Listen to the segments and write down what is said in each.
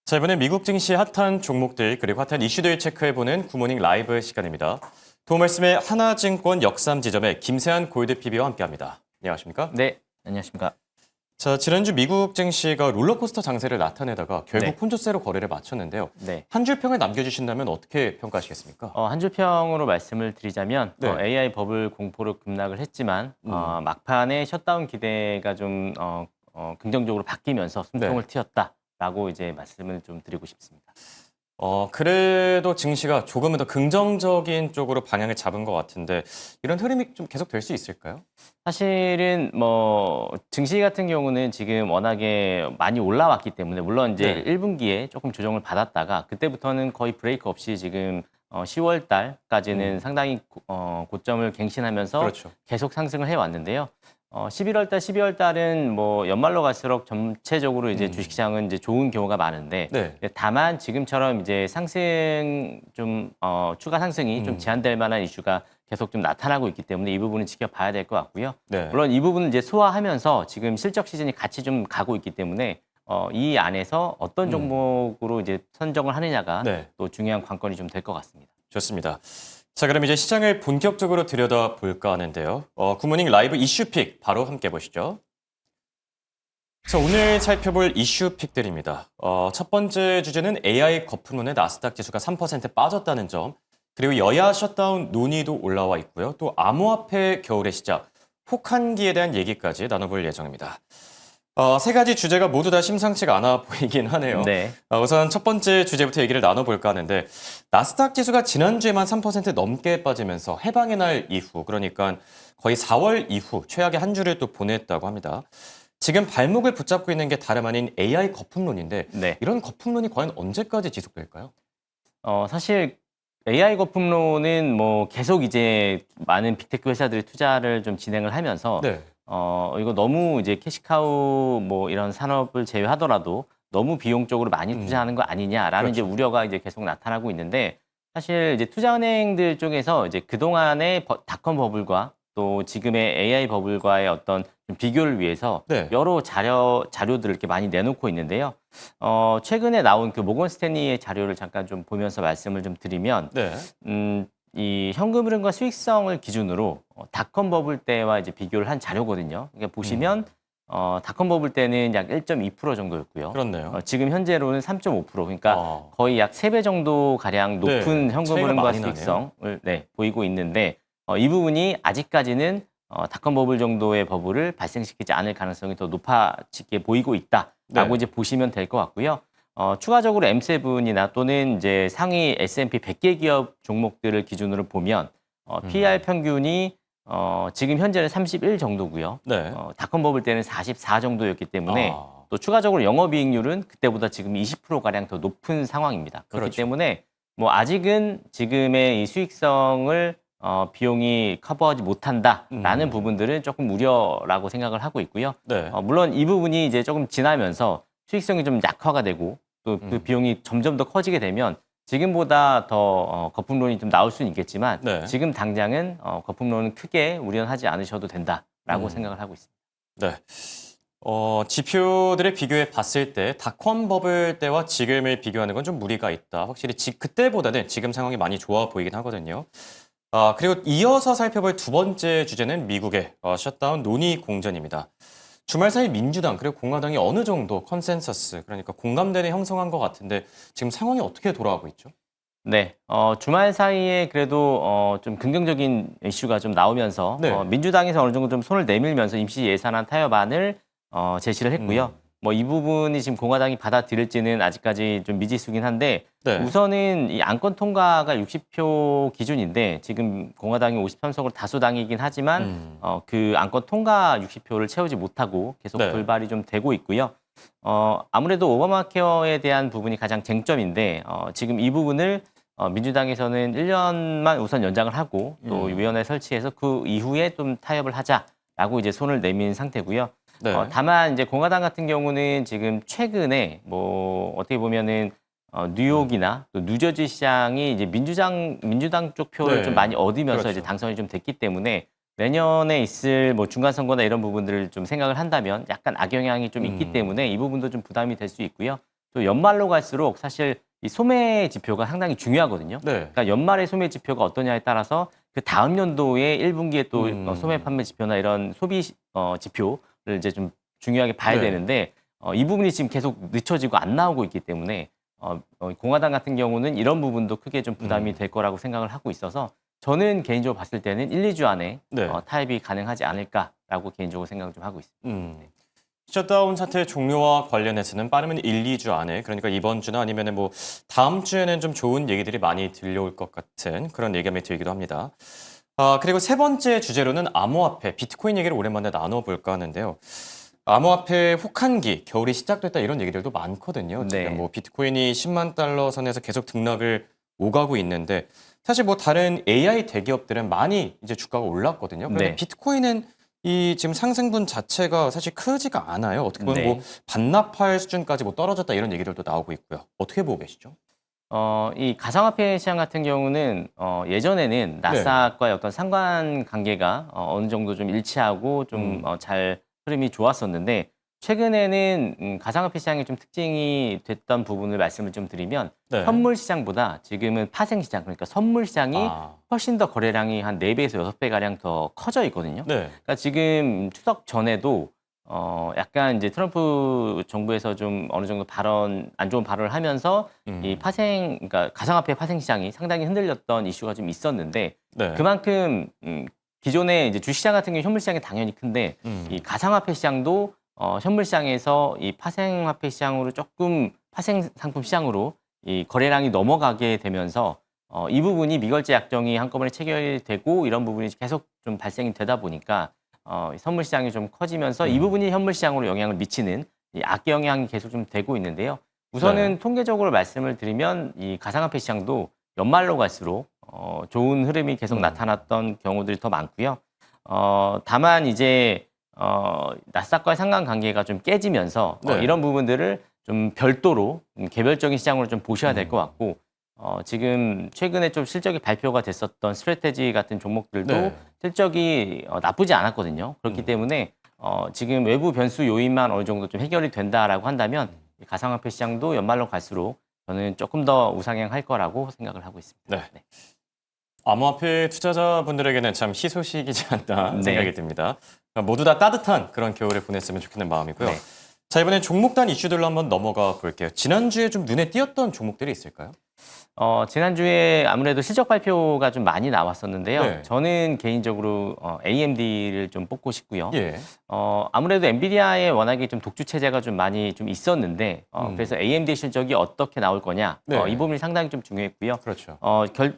자, 이번에 미국 증시 핫한 종목들 그리고 핫한 이슈들 체크해보는 굿모닝 라이브 시간입니다. 도움 말씀에 하나증권 역삼지점의 김세한 골드 PB와 함께합니다. 안녕하십니까? 네, 안녕하십니까. 자, 지난주 미국 증시가 롤러코스터 장세를 나타내다가 결국 네. 혼조세로 거래를 마쳤는데요. 네. 한 줄 평을 남겨주신다면 어떻게 평가하시겠습니까? 한 줄 평으로 말씀을 드리자면 네. AI 버블 공포로 급락을 했지만 막판에 셧다운 기대가 좀 긍정적으로 바뀌면서 숨통을 네. 틔웠다라고 이제 말씀을 좀 드리고 싶습니다. 그래도 증시가 조금은 더 긍정적인 쪽으로 방향을 잡은 것 같은데 이런 흐름이 좀 계속 될 수 있을까요? 사실은 증시 같은 경우는 지금 워낙에 많이 올라왔기 때문에 물론 이제 네. 1분기에 조금 조정을 받았다가 그때부터는 거의 브레이크 없이 지금 10월 달까지는 상당히 고점을 갱신하면서 그렇죠. 계속 상승을 해왔는데요. 11월 달, 12월 달은 연말로 갈수록 전체적으로 이제 주식시장은 이제 좋은 경우가 많은데 네. 다만 지금처럼 이제 상승 추가 상승이 좀 제한될 만한 이슈가 계속 좀 나타나고 있기 때문에 이 부분은 지켜봐야 될 것 같고요. 네. 물론 이 부분은 이제 소화하면서 지금 실적 시즌이 같이 좀 가고 있기 때문에 이 안에서 어떤 종목으로 이제 선정을 하느냐가 네. 또 중요한 관건이 좀 될 것 같습니다. 좋습니다. 자, 그럼 이제 시장을 본격적으로 들여다볼까 하는데요. 굿모닝 라이브 이슈픽 바로 함께 보시죠. 자, 오늘 살펴볼 이슈픽들입니다. 첫 번째 주제는 AI 거품론에 나스닥 지수가 3% 빠졌다는 점, 그리고 여야 셧다운 논의도 올라와 있고요. 또 암호화폐 겨울의 시작, 혹한기에 대한 얘기까지 나눠볼 예정입니다. 세 가지 주제가 모두 다 심상치가 않아 보이긴 하네요. 네. 우선 첫 번째 주제부터 얘기를 나눠볼까 하는데 나스닥 지수가 지난주에만 3% 넘게 빠지면서 해방의 날 이후 그러니까 거의 4월 이후 최악의 한 주를 또 보냈다고 합니다. 지금 발목을 붙잡고 있는 게 다름 아닌 AI 거품론인데 네. 이런 거품론이 과연 언제까지 지속될까요? 사실 AI 거품론은 계속 이제 많은 빅테크 회사들이 투자를 좀 진행을 하면서 네. 이거 너무 이제 캐시카우 이런 산업을 제외하더라도 너무 비용적으로 많이 투자하는 거 아니냐라는 이제 그렇죠. 우려가 이제 계속 나타나고 있는데 사실 이제 투자은행들 쪽에서 이제 그동안의 닷컴 버블과 또 지금의 AI 버블과의 어떤 좀 비교를 위해서 네. 여러 자료들을 이렇게 많이 내놓고 있는데요. 최근에 나온 그 모건 스탠리의 자료를 잠깐 좀 보면서 말씀을 좀 드리면 네. 이 현금 흐름과 수익성을 기준으로 닷컴 버블 때와 이제 비교를 한 자료거든요. 그러니까 보시면 닷컴 버블 때는 약 1.2% 정도였고요. 그렇네요. 지금 현재로는 3.5%. 그러니까 아. 거의 약 3배 정도 가량 높은 네, 현금 차이가 흐름과 많이 나네요. 수익성을 보이고 있는데 이 부분이 아직까지는 닷컴 버블 정도의 버블을 발생시키지 않을 가능성이 더 높아지게 보이고 있다라고 네. 이제 보시면 될 것 같고요. 추가적으로 M7이나 또는 이제 상위 S&P 100개 기업 종목들을 기준으로 보면 PER 평균이 지금 현재는 31 정도고요. 네. 닷컴 버블 때는 44 정도였기 때문에 아. 또 추가적으로 영업이익률은 그때보다 지금 20%가량 더 높은 상황입니다. 그렇기 그렇죠. 때문에 아직은 지금의 이 수익성을 비용이 커버하지 못한다라는 부분들은 조금 우려라고 생각을 하고 있고요. 네. 물론 이 부분이 이제 조금 지나면서 수익성이 좀 약화가 되고 또 그 비용이 점점 더 커지게 되면 지금보다 더 거품론이 좀 나올 수는 있겠지만 네. 지금 당장은 거품론은 크게 우려는 하지 않으셔도 된다라고 생각을 하고 있습니다. 네. 지표들을 비교해 봤을 때 닷컴 버블 때와 지금을 비교하는 건 좀 무리가 있다. 확실히 그때보다는 지금 상황이 많이 좋아 보이긴 하거든요. 그리고 이어서 살펴볼 두 번째 주제는 미국의 셧다운 논의 공전입니다. 주말 사이 민주당 그리고 공화당이 어느 정도 컨센서스 그러니까 공감대를 형성한 것 같은데 지금 상황이 어떻게 돌아가고 있죠? 네. 주말 사이에 그래도 좀 긍정적인 이슈가 좀 나오면서 네. 민주당에서 어느 정도 좀 손을 내밀면서 임시 예산안 타협안을 제시를 했고요. 이 부분이 지금 공화당이 받아들일지는 아직까지 좀 미지수긴 한데 네. 우선은 이 안건 통과가 60표 기준인데 지금 공화당이 53석으로 다수당이긴 하지만 그 안건 통과 60표를 채우지 못하고 계속 네. 불발이 좀 되고 있고요. 아무래도 오바마 케어에 대한 부분이 가장 쟁점인데 지금 이 부분을 민주당에서는 1년만 우선 연장을 하고 또 위원회 설치해서 그 이후에 좀 타협을 하자라고 이제 손을 내민 상태고요. 네. 다만 이제 공화당 같은 경우는 지금 최근에 어떻게 보면은 뉴욕이나 또 뉴저지 시장이 이제 민주당 쪽 표를 네. 좀 많이 얻으면서 그렇죠. 이제 당선이 좀 됐기 때문에 내년에 있을 중간 선거나 이런 부분들을 좀 생각을 한다면 약간 악영향이 좀 있기 때문에 이 부분도 좀 부담이 될 수 있고요. 또 연말로 갈수록 사실 이 소매 지표가 상당히 중요하거든요. 네. 그러니까 연말의 소매 지표가 어떠냐에 따라서 그 다음 연도에 1분기에 또 소매 판매 지표나 이런 소비 지표를 이제 좀 중요하게 봐야 네. 되는데 이 부분이 지금 계속 늦춰지고 안 나오고 있기 때문에 공화당 같은 경우는 이런 부분도 크게 좀 부담이 될 거라고 생각을 하고 있어서 저는 개인적으로 봤을 때는 1, 2주 안에 네. 타협이 가능하지 않을까라고 개인적으로 생각을 좀 하고 있습니다. 셧다운 사태 종료와 관련해서는 빠르면 1, 2주 안에, 그러니까 이번 주나 아니면 뭐 다음 주에는 좀 좋은 얘기들이 많이 들려올 것 같은 그런 예감이 들기도 합니다. 그리고 세 번째 주제로는 암호화폐, 비트코인 얘기를 오랜만에 나눠볼까 하는데요. 암호화폐 혹한기, 겨울이 시작됐다 이런 얘기들도 많거든요. 네. 지금 뭐 비트코인이 10만 달러 선에서 계속 등락을 오가고 있는데 사실 뭐 다른 AI 대기업들은 많이 이제 주가가 올랐거든요. 그런데 네. 비트코인은 이 지금 상승분 자체가 사실 크지가 않아요. 어떻게 보면 네. 뭐 반납할 수준까지 뭐 떨어졌다 이런 얘기들도 나오고 있고요. 어떻게 보고 계시죠? 이 가상화폐 시장 같은 경우는 예전에는 나스닥과의 어떤 상관관계가 어느 정도 좀 일치하고 좀 잘 흐름이 좋았었는데 최근에는 가상화폐 시장의 좀 특징이 됐던 부분을 말씀을 좀 드리면 네. 현물 시장보다 지금은 파생 시장 그러니까 선물 시장이 훨씬 더 거래량이 한 4배에서 6배 가량 더 커져 있거든요. 네. 그러니까 지금 추석 전에도 약간 이제 트럼프 정부에서 좀 어느 정도 안 좋은 발언을 하면서 이 그러니까 가상화폐 파생 시장이 상당히 흔들렸던 이슈가 좀 있었는데 네. 그만큼 기존의 이제 주시장 같은 경우 현물 시장이 당연히 큰데 이 가상화폐 시장도 현물 시장에서 이 파생화폐 시장으로 조금 파생 상품 시장으로 이 거래량이 넘어가게 되면서 이 부분이 미결제 약정이 한꺼번에 체결되고 이런 부분이 계속 좀 발생이 되다 보니까 선물 시장이 좀 커지면서 이 부분이 현물 시장으로 영향을 미치는 이 악재 영향이 계속 좀 되고 있는데요. 우선은 네. 통계적으로 말씀을 드리면 이 가상화폐 시장도 연말로 갈수록 좋은 흐름이 계속 나타났던 경우들이 더 많고요. 다만 이제 나스닥과의 상관관계가 좀 깨지면서 네. 이런 부분들을 좀 별도로 개별적인 시장으로 좀 보셔야 될 것 같고 지금 최근에 좀 실적이 발표가 됐었던 스트래테지 같은 종목들도 네. 실적이 나쁘지 않았거든요. 그렇기 때문에 지금 외부 변수 요인만 어느 정도 좀 해결이 된다라고 한다면 이 가상화폐 시장도 연말로 갈수록 저는 조금 더 우상향할 거라고 생각을 하고 있습니다. 네. 암호화폐 투자자분들에게는 참 희소식이지 않나 네. 생각이 듭니다. 모두 다 따뜻한 그런 겨울을 보냈으면 좋겠는 마음이고요. 네. 자, 이번엔 종목단 이슈들로 한번 넘어가 볼게요. 지난주에 좀 눈에 띄었던 종목들이 있을까요? 지난주에 아무래도 실적 발표가 좀 많이 나왔었는데요. 네. 저는 개인적으로 AMD를 좀 뽑고 싶고요. 예. 아무래도 엔비디아의 워낙에 좀 독주 체제가 좀 많이 좀 있었는데 그래서 AMD 실적이 어떻게 나올 거냐 네. 이 부분이 상당히 좀 중요했고요. 그렇죠.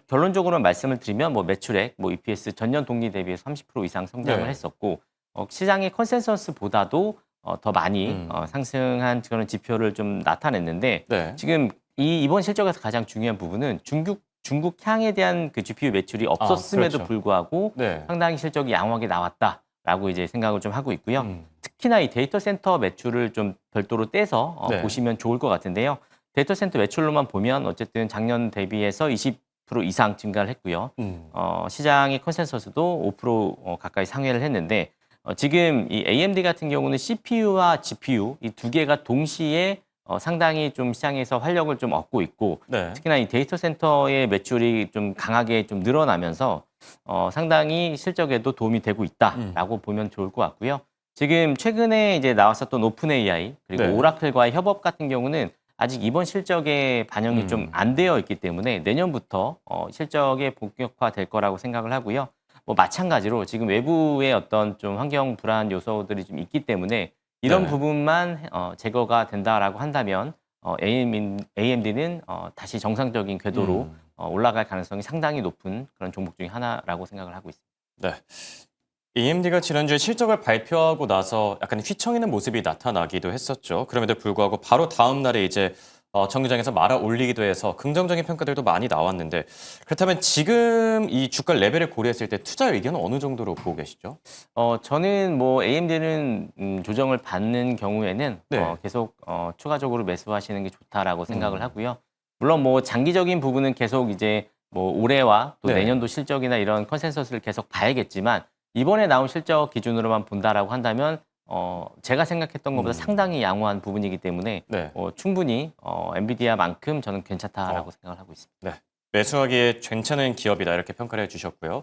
결론적으로 말씀을 드리면 뭐 매출액, 뭐 EPS 전년 동기 대비해서 30% 이상 성장을 네. 했었고 시장의 컨센서스보다도 더 많이 상승한 그런 지표를 좀 나타냈는데 네. 지금 이번 실적에서 가장 중요한 부분은 중국 향에 대한 그 GPU 매출이 없었음에도 그렇죠. 불구하고 네. 상당히 실적이 양호하게 나왔다라고 이제 생각을 좀 하고 있고요. 특히나 이 데이터 센터 매출을 좀 별도로 떼서 네. 보시면 좋을 것 같은데요. 데이터 센터 매출로만 보면 어쨌든 작년 대비해서 20% 이상 증가를 했고요. 시장의 컨센서스도 5% 가까이 상회를 했는데 지금 이 AMD 같은 경우는 CPU와 GPU 이 두 개가 동시에 상당히 좀 시장에서 활력을 좀 얻고 있고 네. 특히나 이 데이터 센터의 매출이 좀 강하게 좀 늘어나면서 상당히 실적에도 도움이 되고 있다라고 보면 좋을 것 같고요. 지금 최근에 이제 나왔었던 오픈 AI 그리고 네. 오라클과의 협업 같은 경우는 아직 이번 실적에 반영이 좀 안 되어 있기 때문에 내년부터 실적에 본격화될 거라고 생각을 하고요. 뭐 마찬가지로 지금 외부의 어떤 좀 환경 불안 요소들이 좀 있기 때문에 이런 네. 부분만 제거가 된다라고 한다면 AMD는 다시 정상적인 궤도로 올라갈 가능성이 상당히 높은 그런 종목 중에 하나라고 생각을 하고 있습니다. 네. AMD가 지난주에 실적을 발표하고 나서 약간 휘청이는 모습이 나타나기도 했었죠. 그럼에도 불구하고 바로 다음 날에 이제 정류장에서 말아 올리기도 해서 긍정적인 평가들도 많이 나왔는데 그렇다면 지금 이 주가 레벨을 고려했을 때 투자 의견은 어느 정도로 보고 계시죠? 저는 뭐 AMD는 조정을 받는 경우에는 네. 계속 추가적으로 매수하시는 게 좋다라고 생각을 하고요. 물론 뭐 장기적인 부분은 계속 이제 뭐 올해와 또 네. 내년도 실적이나 이런 컨센서스를 계속 봐야겠지만 이번에 나온 실적 기준으로만 본다라고 한다면 제가 생각했던 것보다 상당히 양호한 부분이기 때문에 네. 충분히 엔비디아만큼 저는 괜찮다라고 생각을 하고 있습니다. 네. 매수하기에 괜찮은 기업이다 이렇게 평가를 해주셨고요.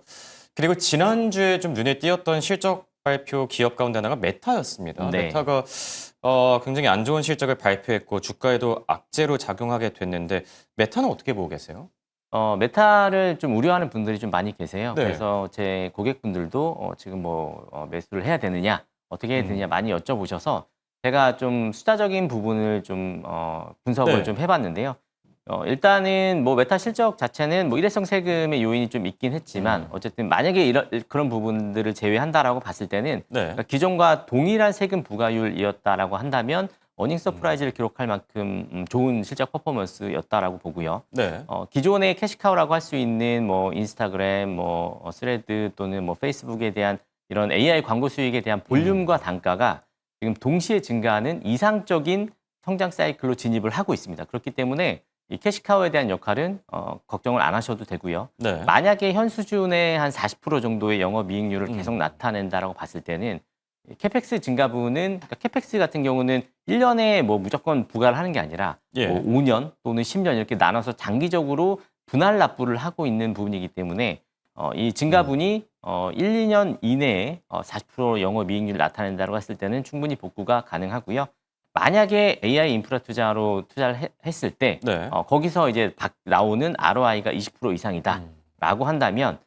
그리고 지난주에 좀 눈에 띄었던 실적 발표 기업 가운데 하나가 메타였습니다. 네. 메타가 굉장히 안 좋은 실적을 발표했고 주가에도 악재로 작용하게 됐는데 메타는 어떻게 보고 계세요? 메타를 좀 우려하는 분들이 좀 많이 계세요. 네. 그래서 제 고객분들도 지금 매수를 해야 되느냐, 어떻게 해야 되느냐 많이 여쭤보셔서 제가 좀 숫자적인 부분을 좀 분석을 네. 좀 해봤는데요. 일단은 메타 실적 자체는 일회성 세금의 요인이 좀 있긴 했지만 어쨌든 만약에 그런 부분들을 제외한다라고 봤을 때는 네. 그러니까 기존과 동일한 세금 부과율이었다라고 한다면 어닝 서프라이즈를 기록할 만큼 좋은 실적 퍼포먼스였다라고 보고요. 네. 기존의 캐시카우라고 할 수 있는 인스타그램, 스레드 또는 페이스북에 대한 이런 AI 광고 수익에 대한 볼륨과 단가가 지금 동시에 증가하는 이상적인 성장 사이클로 진입을 하고 있습니다. 그렇기 때문에 이 캐시카우에 대한 역할은 걱정을 안 하셔도 되고요. 네. 만약에 현 수준의 한 40% 정도의 영업이익률을 계속 나타낸다라고 봤을 때는 캐펙스 증가분은 그러니까 캐펙스 같은 경우는 1년에 무조건 부과를 하는 게 아니라 예. 5년 또는 10년 이렇게 나눠서 장기적으로 분할 납부를 하고 있는 부분이기 때문에 이 증가분이 1, 2년 이내에 40% 영업이익률을 나타낸다고 했을 때는 충분히 복구가 가능하고요. 만약에 AI 인프라 투자로 투자를 했을 때 네. 거기서 이제 나오는 ROI가 20% 이상이다라고 한다면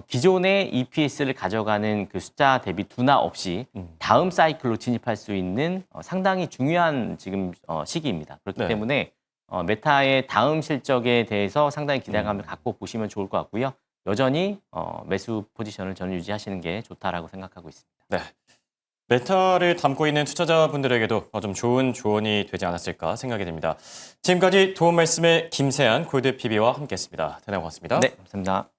기존의 EPS를 가져가는 그 숫자 대비 둔화 없이 다음 사이클로 진입할 수 있는 상당히 중요한 지금 시기입니다. 그렇기 네. 때문에 메타의 다음 실적에 대해서 상당히 기대감을 갖고 보시면 좋을 것 같고요. 여전히 매수 포지션을 저는 유지하시는 게 좋다라고 생각하고 있습니다. 네. 메타를 담고 있는 투자자분들에게도 좀 좋은 조언이 되지 않았을까 생각이 됩니다. 지금까지 도움 말씀의 김세한 골드 PB와 함께했습니다. 대단히 고맙습니다. 네, 감사합니다.